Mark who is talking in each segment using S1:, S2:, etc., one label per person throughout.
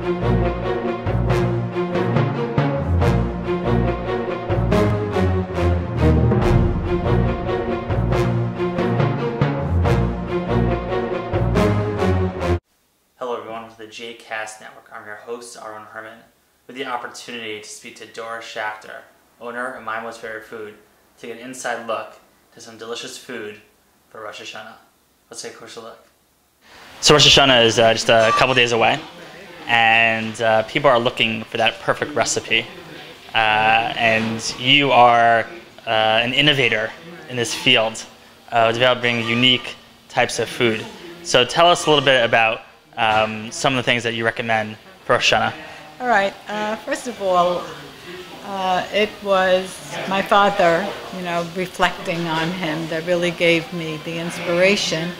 S1: The JCast Network. I'm your host, Aaron Herman, with the opportunity to speak to Doris Schechter, owner of My Most Favorite Food, to get an inside look to some delicious food for Rosh Hashanah. Let's take a closer look. So Rosh Hashanah is just a couple days away, and people are looking for that perfect recipe. And you are an innovator in this field of developing unique types of food. So tell us a little bit about some of the things that you recommend for Rosh Hashanah.
S2: All right. First of all, it was my father, reflecting on him that really gave me the inspiration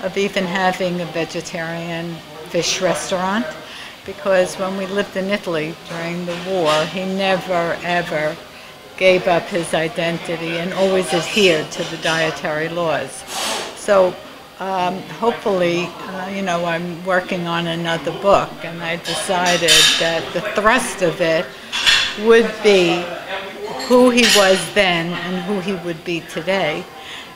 S2: of even having a vegetarian fish restaurant. Because when we lived in Italy during the war, he never, ever gave up his identity and always adhered to the dietary laws. So hopefully, I'm working on another book, and I decided that the thrust of it would be who he was then and who he would be today.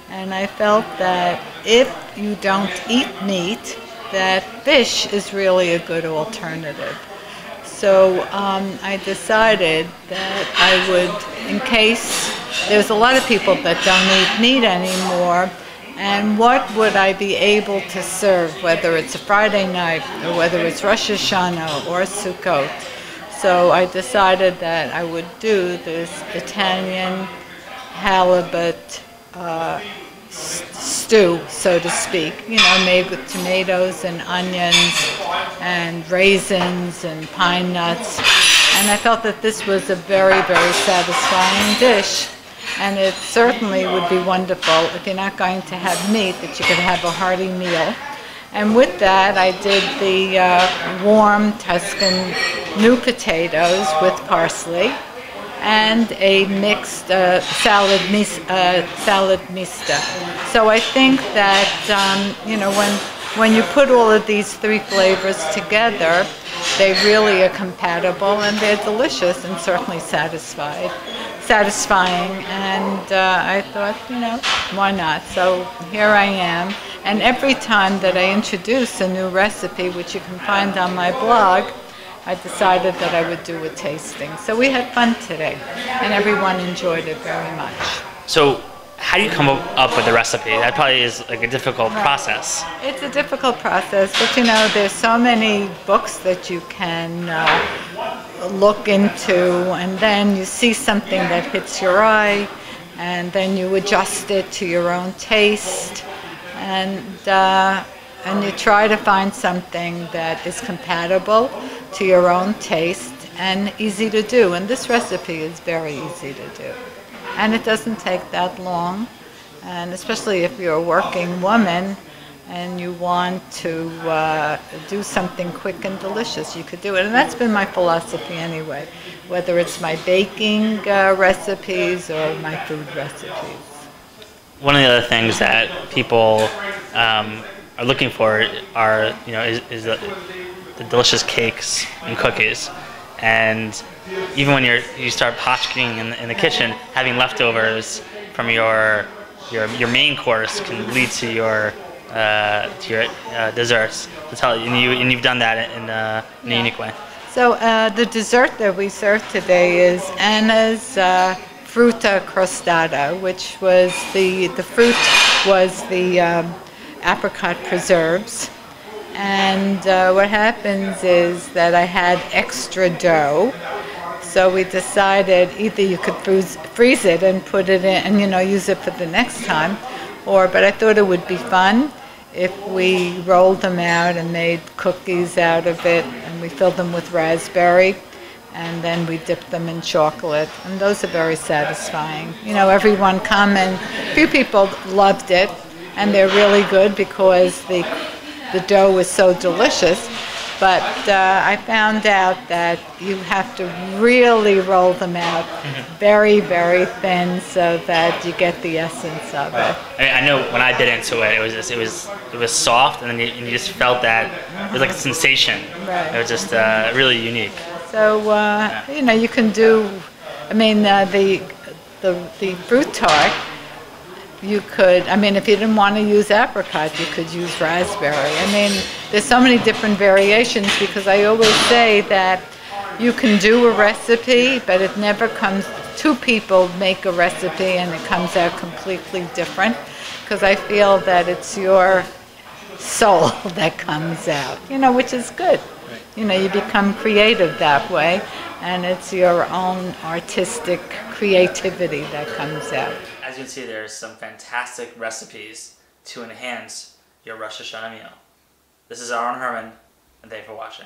S2: And I felt that if you don't eat meat, that fish is really a good alternative. So I decided that I would, in case there's a lot of people that don't eat meat anymore, and what would I be able to serve, whether it's a Friday night or whether it's Rosh Hashanah or Sukkot. So I decided that I would do this Italian halibut stew, so to speak, made with tomatoes and onions and raisins and pine nuts. And I felt that this was a very, very satisfying dish. And it certainly would be wonderful if you're not going to have meat, that you could have a hearty meal. And with that, I did the warm Tuscan new potatoes with parsley and a mixed salad mista. So I think that, when you put all of these three flavors together, they really are compatible and they're delicious and certainly satisfying. And I thought, why not? So here I am. And every time that I introduce a new recipe, which you can find on my blog, I decided that I would do a tasting. So we had fun today, and everyone enjoyed it very much.
S1: So how do you come up with the recipe? That probably is like a difficult process.
S2: It's a difficult process, but there's so many books that you can look into, and then you see something that hits your eye, and then you adjust it to your own taste, and you try to find something that is compatible to your own taste and easy to do. And this recipe is very easy to do. And it doesn't take that long, and especially if you're a working woman and you want to do something quick and delicious, you could do it. And that's been my philosophy anyway, whether it's my baking recipes or my food recipes.
S1: One of the other things that people are looking for are, is the delicious cakes and cookies. And even when you start potchking in the kitchen, having leftovers from your main course can lead to your desserts. And you've done that in a unique way.
S2: So the dessert that we served today is Anna's fruta crostata, which was the fruit was the apricot preserves. And what happens is that I had extra dough, so we decided either you could freeze it and put it in and use it for the next time, but I thought it would be fun if we rolled them out and made cookies out of it, and we filled them with raspberry, and then we dipped them in chocolate, and those are very satisfying. Everyone a few people loved it, and they're really good because the dough is so delicious, but I found out that you have to really roll them out very, very thin so that you get the essence of it.
S1: I know when I bit into it, it was soft, and then you just felt that it was like a sensation.
S2: Right.
S1: It was just really unique.
S2: So you know, you can do. I mean, the fruit tart. You could, I mean, if you didn't want to use apricot, you could use raspberry. I mean, there's so many different variations, because I always say that you can do a recipe, but it never comes, two people make a recipe and it comes out completely different, because I feel that it's your soul that comes out, you know, which is good.
S1: Right.
S2: You know, you become creative that way, and it's your own artistic creativity that comes out.
S1: As you can see, there's some fantastic recipes to enhance your Rosh Hashanah meal. This is Aaron Herman, and thank you for watching.